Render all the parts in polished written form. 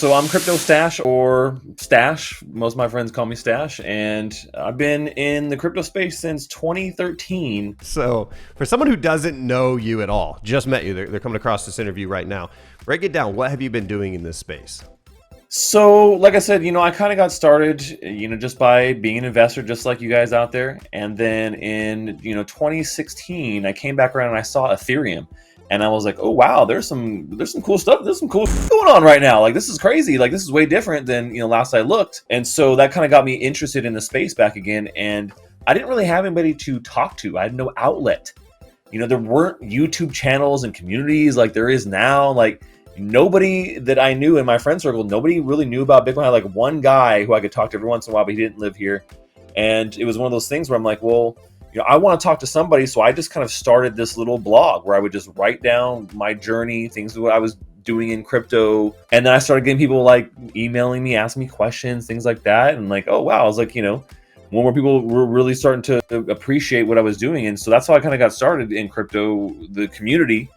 So I'm CryptoStache or Stash. Most of my friends call me Stash, and I've been in the crypto space since 2013. So for someone who doesn't know you at all, just met you, they're coming across this interview right now. Break it down. What have you been doing in this space? So, like I said, I kind of got started, just by being an investor, just like you guys out there. And then in, 2016, I came back around and I saw Ethereum, and I was like, oh wow, there's some cool stuff. There's some cool stuff going on right now. Like, this is crazy. Like, this is way different than last I looked. And so that kind of got me interested in the space back again. And I didn't really have anybody to talk to. I had no outlet. There weren't YouTube channels and communities like there is now. Like, nobody that I knew in my friend circle, nobody really knew about Bitcoin. I had like one guy who I could talk to every once in a while, but he didn't live here. And it was one of those things where I'm like, well, I want to talk to somebody. So I just kind of started this little blog where I would just write down my journey, things what I was doing in crypto. And then I started getting people like emailing me, asking me questions, things like that. And like, oh, wow. I was like, more and more people were really starting to appreciate what I was doing. And so that's how I kind of got started in crypto. The community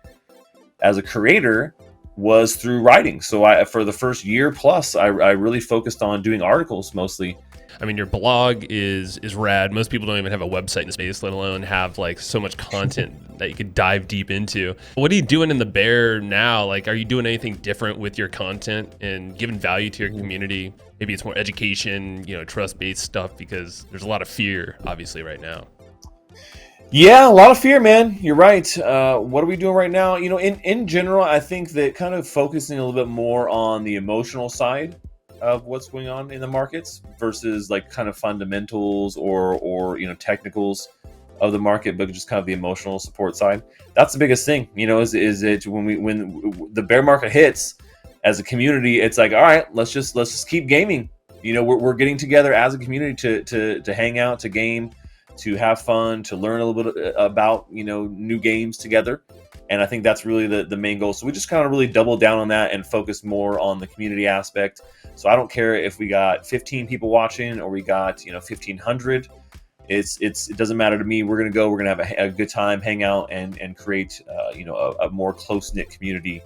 as a creator was through writing. So for the first year plus, I really focused on doing articles mostly. I mean, your blog is rad. Most people don't even have a website in the space, let alone have like so much content that you could dive deep into. What are you doing in the bear now? Like, are you doing anything different with your content and giving value to your community? Maybe it's more education, trust-based stuff, because there's a lot of fear, obviously, right now. Yeah, a lot of fear, man. You're right. What are we doing right now? In general, I think that kind of focusing a little bit more on the emotional side of what's going on in the markets versus like kind of fundamentals or technicals of the market, but just kind of the emotional support side. That's the biggest thing. Is it when the bear market hits as a community, it's like, all right, let's just keep gaming. We're getting together as a community to hang out, to game, to have fun, to learn a little bit about, new games together. And I think that's really the main goal. So we just kind of really double down on that and focus more on the community aspect. So I don't care if we got 15 people watching or we got, 1,500. It doesn't matter to me. We're going to have a good time, hang out and create, a more close-knit community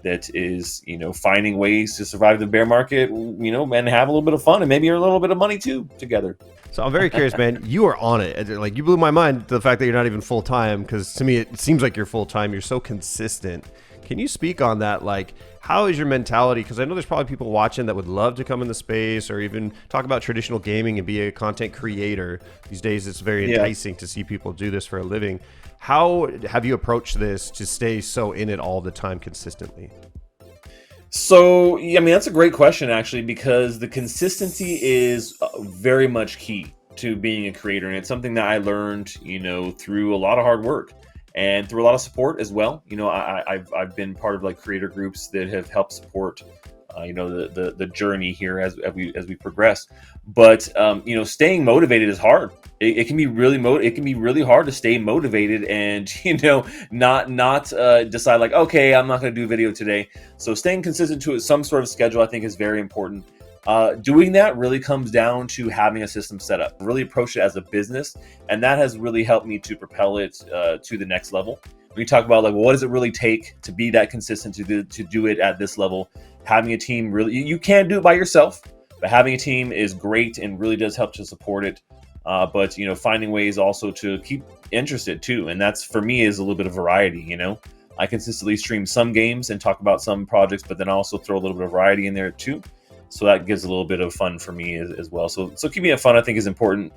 that is, finding ways to survive the bear market, and have a little bit of fun and maybe a little bit of money too together. So I'm very curious, man. You are on it. Like, you blew my mind, the fact that you're not even full time, because to me it seems like you're full time. You're so consistent. Can you speak on that? Like, how is your mentality? Because I know there's probably people watching that would love to come in the space or even talk about traditional gaming and be a content creator. These days it's very enticing to see people do this for a living. How have you approached this to stay so in it all the time consistently? So, I mean, that's a great question, actually, because the consistency is very much key to being a creator. And it's something that I learned, through a lot of hard work and through a lot of support as well. I've been part of like creator groups that have helped support, the journey here as we progress. But, staying motivated is hard. It can be really hard to stay motivated and, not decide like, okay, I'm not going to do a video today. So staying consistent to some sort of schedule, I think, is very important. Doing that really comes down to having a system set up, really approach it as a business. And that has really helped me to propel it to the next level. When you talk about like, well, what does it really take to be that consistent, to do it at this level? Having a team, really, you can't do it by yourself, but having a team is great and really does help to support it. But finding ways also to keep interested too. And that's, for me, is a little bit of variety. I consistently stream some games and talk about some projects, but then also throw a little bit of variety in there too. So that gives a little bit of fun for me as well. So keeping it fun, I think, is important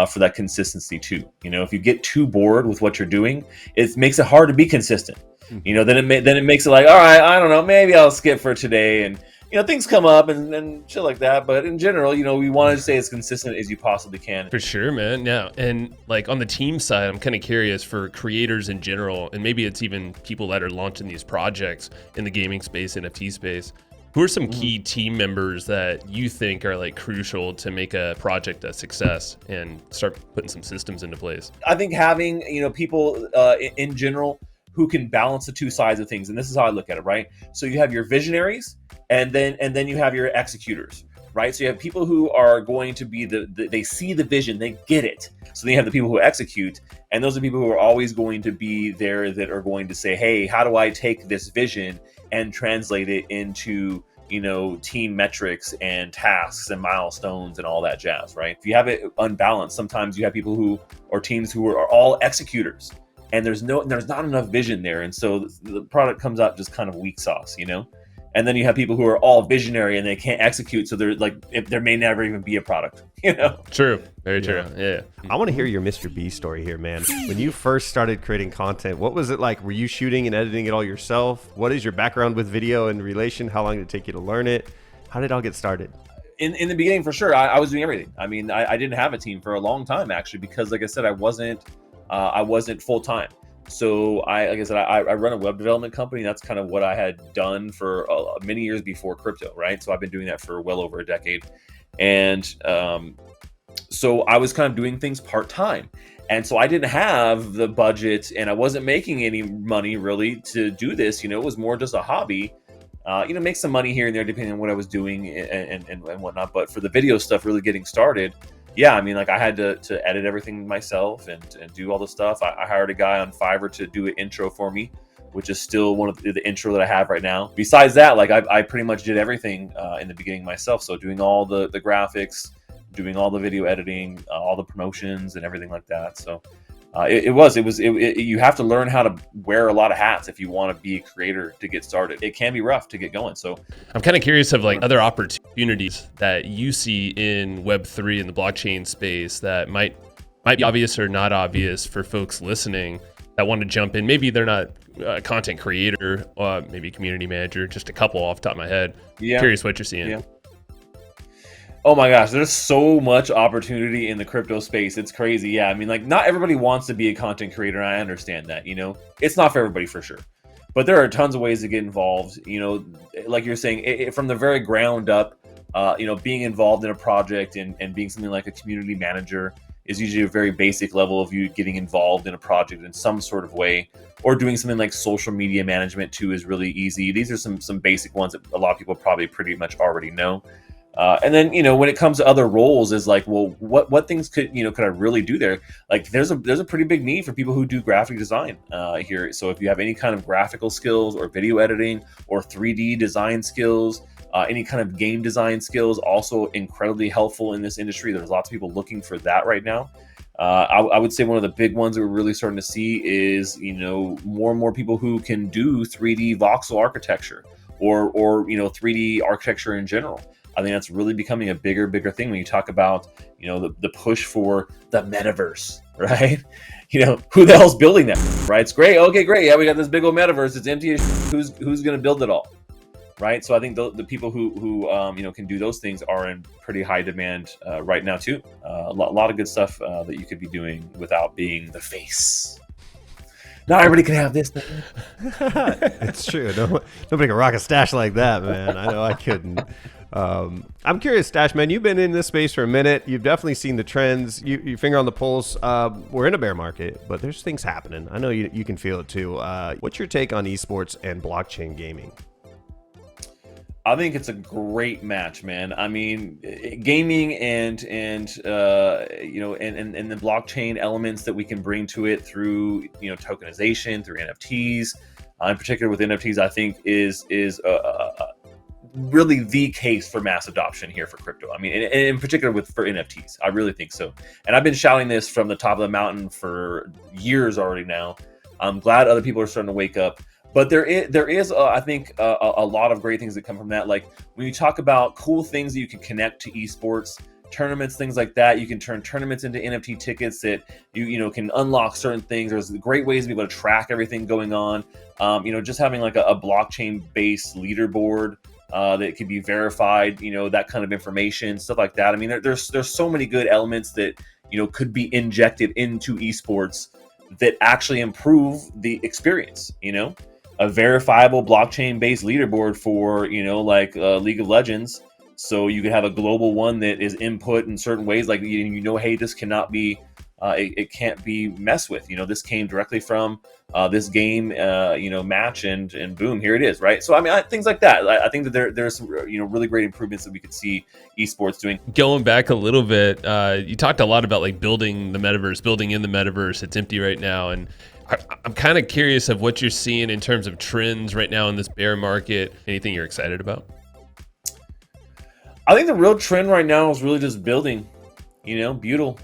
for that consistency too. If you get too bored with what you're doing, it makes it hard to be consistent. Then it makes it like, all right, I don't know, maybe I'll skip for today. And, things come up and shit like that. But in general, we want to stay as consistent as you possibly can. For sure, man. Yeah. And like on the team side, I'm kind of curious for creators in general, and maybe it's even people that are launching these projects in the gaming space, NFT space. Who are some key team members that you think are like crucial to make a project a success and start putting some systems into place? I think having, people in general who can balance the two sides of things. And this is how I look at it, right? So you have your visionaries and then you have your executors, right? So you have people who are going to be they see the vision, they get it. So then you have the people who execute, and those are people who are always going to be there, that are going to say, hey, how do I take this vision and translate it into, team metrics and tasks and milestones and all that jazz, right? If you have it unbalanced, sometimes you have people or teams who are all executors, and there's not enough vision there, and so the product comes out just kind of weak sauce, And then you have people who are all visionary and they can't execute, so they're like, there may never even be a product, True, very true. Yeah. I want to hear your Mr. B story here, man. When you first started creating content, what was it like? Were you shooting and editing it all yourself? What is your background with video and relation? How long did it take you to learn it? How did it all get started? In the beginning, for sure, I was doing everything. I mean, I didn't have a team for a long time, actually, because like I said, I wasn't full time. So I run a web development company. That's kind of what I had done for many years before crypto, right? So I've been doing that for well over a decade. And so I was kind of doing things part-time. And so I didn't have the budget and I wasn't making any money really to do this. It was more just a hobby. Make some money here and there depending on what I was doing and whatnot. But for the video stuff really getting started, yeah, I mean, like I had to edit everything myself and do all the stuff. I hired a guy on Fiverr to do an intro for me, which is still one of the intro that I have right now. Besides that, like I pretty much did everything in the beginning myself. So doing all the graphics, doing all the video editing, all the promotions and everything like that. So you have to learn how to wear a lot of hats if you want to be a creator to get started. It can be rough to get going. So I'm kind of curious of like other opportunities that you see in Web3 in the blockchain space that might be obvious or not obvious for folks listening that want to jump in. Maybe they're not a content creator, maybe community manager, just a couple off the top of my head. Yeah. Curious what you're seeing. Yeah. Oh my gosh, there's so much opportunity in the crypto space. It's crazy. Yeah, I mean, like not everybody wants to be a content creator. And I understand that, it's not for everybody for sure. But there are tons of ways to get involved, like you're saying, from the very ground up, being involved in a project and being something like a community manager is usually a very basic level of you getting involved in a project in some sort of way, or doing something like social media management too is really easy. These are some basic ones that a lot of people probably pretty much already know. And then, when it comes to other roles is like, well, what things could I really do there? Like there's a pretty big need for people who do graphic design here. So if you have any kind of graphical skills or video editing or 3D design skills, any kind of game design skills, also incredibly helpful in this industry. There's lots of people looking for that right now. I would say one of the big ones that we're really starting to see is, more and more people who can do 3D voxel architecture or 3D architecture in general. I think that's really becoming a bigger thing when you talk about, the push for the metaverse, right? Who the hell's building that, right? It's great. Okay, great. Yeah, we got this big old metaverse. It's empty. Who's going to build it all, right? So I think the people who can do those things are in pretty high demand right now too. A lot of good stuff that you could be doing without being the face. Not everybody can have this. It's true. Nobody can rock a stash like that, man. I know I couldn't. I'm curious, Stash, man, you've been in this space for a minute. You've definitely seen the trends. You finger on the pulse. We're in a bear market, but there's things happening. I know you can feel it too. What's your take on esports and blockchain gaming? I think it's a great match, man. I mean, gaming and the blockchain elements that we can bring to it through tokenization, through NFTs, in particular with NFTs, I think is really the case for mass adoption here for crypto. I mean, and in particular for NFTs, I really think so. And I've been shouting this from the top of the mountain for years already now. I'm glad other people are starting to wake up. But there is I think, a lot of great things that come from that. Like when you talk about cool things that you can connect to esports, tournaments, things like that, you can turn tournaments into NFT tickets that you can unlock certain things. There's great ways to be able to track everything going on. Just having like a blockchain-based leaderboard that can be verified, that kind of information, stuff like that. I mean, there's so many good elements that could be injected into esports that actually improve the experience. A verifiable blockchain-based leaderboard for, League of Legends. So you could have a global one that is input in certain ways. Like, hey, this cannot be, it can't be messed with. This came directly from this game, match and boom, here it is, right? So, I mean, things like that. I think that there's some, really great improvements that we could see esports doing. Going back a little bit, you talked a lot about like building the metaverse, building in the metaverse. It's empty right now. And I'm kind of curious of what you're seeing in terms of trends right now in this bear market. Anything you're excited about? I think the real trend right now is really just building, beautiful.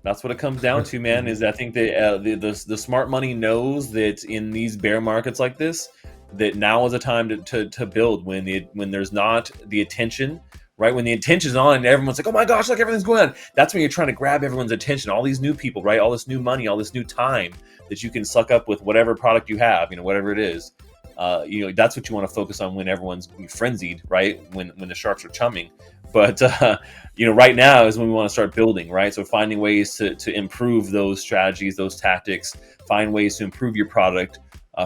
That's what it comes down to, man. Is I think that the smart money knows that in these bear markets like this, that now is a time to build when there's not the attention, right? When the attention's on and everyone's like, oh my gosh, look, everything's going on. That's when you're trying to grab everyone's attention. All these new people, right? All this new money, all this new time that you can suck up with whatever product you have, whatever it is. That's what you want to focus on when everyone's frenzied, right? When the sharks are chumming. But right now is when we want to start building, right? So finding ways to improve those strategies, those tactics, find ways to improve your product,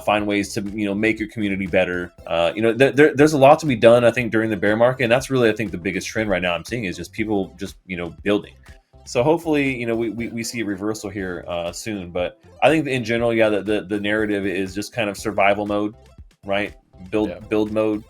find ways to make your community better. There's a lot to be done, I think, during the bear market, and that's really, I think, the biggest trend right now I'm seeing is just people just building. So hopefully we see a reversal here soon. But I think in general, the narrative is just kind of survival mode, right? Build mode.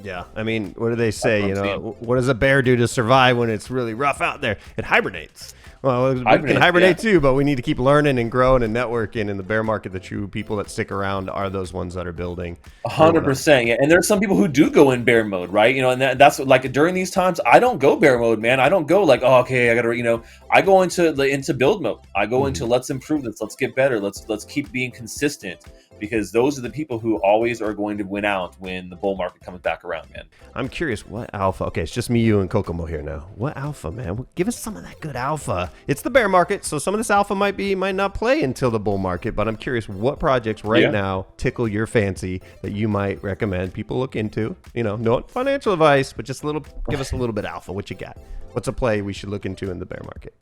Yeah, I mean, what do they say? What does a bear do to survive when it's really rough out there? It hibernates. Well, we can hibernate too, but we need to keep learning and growing and networking. In the bear market, the true people that stick around are those ones that are building. 100%. Yeah, and there's some people who do go in bear mode, right? And that's like during these times, I don't go bear mode, man. I don't go like, oh, okay, I gotta, I go into build mode. I go into let's improve this, let's get better, let's keep being consistent. Because those are the people who always are going to win out when the bull market comes back around, man. I'm curious, what alpha? Okay, it's just me, you, and Kokomo here now. What alpha, man? Give us some of that good alpha. It's the bear market, so some of this alpha might not play until the bull market. But I'm curious, what projects now tickle your fancy that you might recommend people look into? No financial advice, but just give us a little bit of alpha. What you got? What's a play we should look into in the bear market?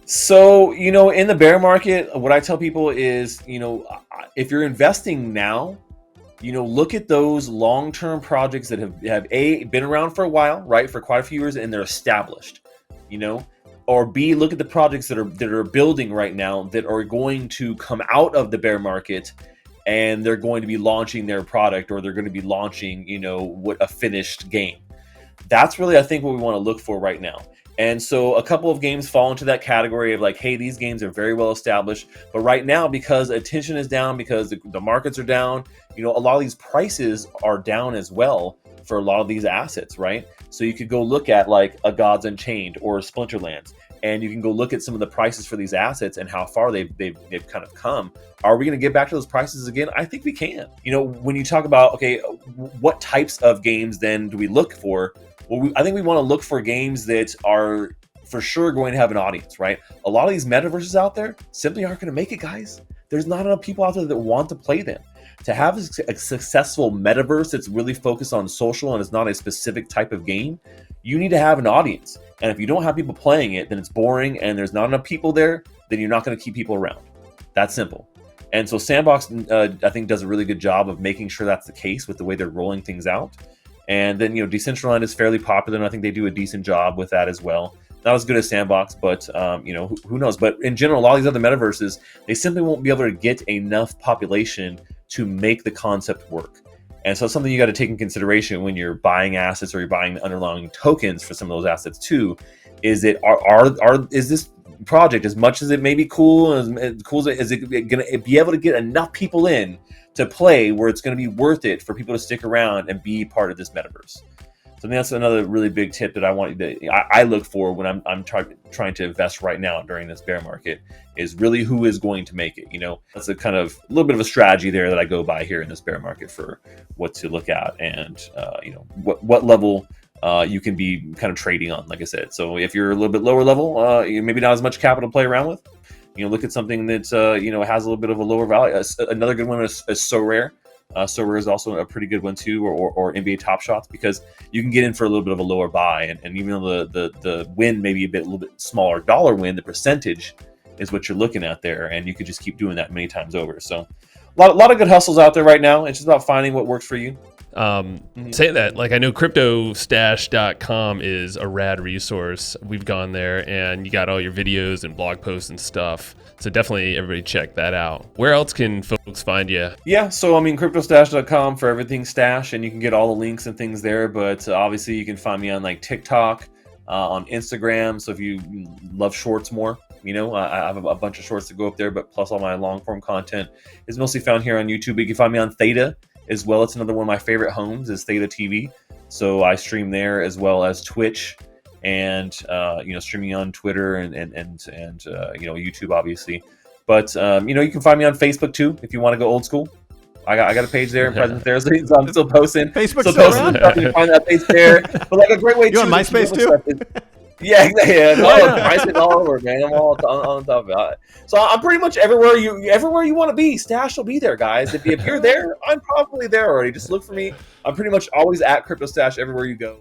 So, in the bear market, what I tell people is, if you're investing now, look at those long-term projects that have been around for a while, right? For quite a few years, and they're established, or B, look at the projects that are building right now that are going to come out of the bear market and they're going to be launching their product, or they're going to be launching, a finished game. That's really, I think, what we want to look for right now. And so a couple of games fall into that category of like, hey, these games are very well established. But right now, because attention is down, because the markets are down, a lot of these prices are down as well for a lot of these assets, right? So you could go look at like a Gods Unchained or Splinterlands, and you can go look at some of the prices for these assets and how far they've kind of come. Are we going to get back to those prices again? I think we can. When you talk about, okay, what types of games then do we look for? Well, I think we want to look for games that are for sure going to have an audience, right? A lot of these metaverses out there simply aren't going to make it, guys. There's not enough people out there that want to play them. To have a successful metaverse that's really focused on social and is not a specific type of game, you need to have an audience. And if you don't have people playing it, then it's boring and there's not enough people there, then you're not going to keep people around. That's simple. And so Sandbox, I think, does a really good job of making sure that's the case with the way they're rolling things out. And then, Decentraland is fairly popular, and I think they do a decent job with that as well. Not as good as Sandbox, but, who knows? But in general, a lot of these other metaverses, they simply won't be able to get enough population to make the concept work. And so something you got to take in consideration when you're buying assets or you're buying the underlying tokens for some of those assets too, is that is this project, as much as it may be cool, as is it going to be able to get enough people in to play where it's going to be worth it for people to stick around and be part of this metaverse? So I think that's another really big tip that I look for when I'm trying to invest right now during this bear market, is really who is going to make it. That's a kind of a little bit of a strategy there that I go by here in this bear market for what to look at and what level you can be kind of trading on, like I said. So if you're a little bit lower level, maybe not as much capital to play around with, look at something that has a little bit of a lower value. Another good one is So Rare. So Rare is also a pretty good one too, or NBA Top Shots, because you can get in for a little bit of a lower buy, and even though the win may be a little bit smaller dollar win, the percentage is what you're looking at there, and you could just keep doing that many times over. So a lot of good hustles out there right now. It's just about finding what works for you. Say that, like, I know CryptoStache.com is a rad resource. We've gone there, and you got all your videos and blog posts and stuff. So definitely everybody check that out. Where else can folks find you? Yeah, so CryptoStache.com for everything Stash, and you can get all the links and things there. But obviously you can find me on like TikTok, on Instagram. So if you love shorts more, I have a bunch of shorts to go up there, but plus all my long form content is mostly found here on YouTube. You can find me on Theta as well. It's another one of my favorite homes is Theta TV. So I stream there as well as Twitch, and streaming on Twitter and YouTube, obviously. But you can find me on Facebook too if you want to go old school. I got a page there and presence there, so I'm still posting. Facebook's still still posting around? stuff. You can find that page there. But like a great way You too. on MySpace too? Yeah, exactly. Yeah, MySpace all over, man. I'm all on top of it. So I'm pretty much everywhere you want to be. Stash will be there, guys. If you're there, I'm probably there already. Just look for me. I'm pretty much always at CryptoStache everywhere you go.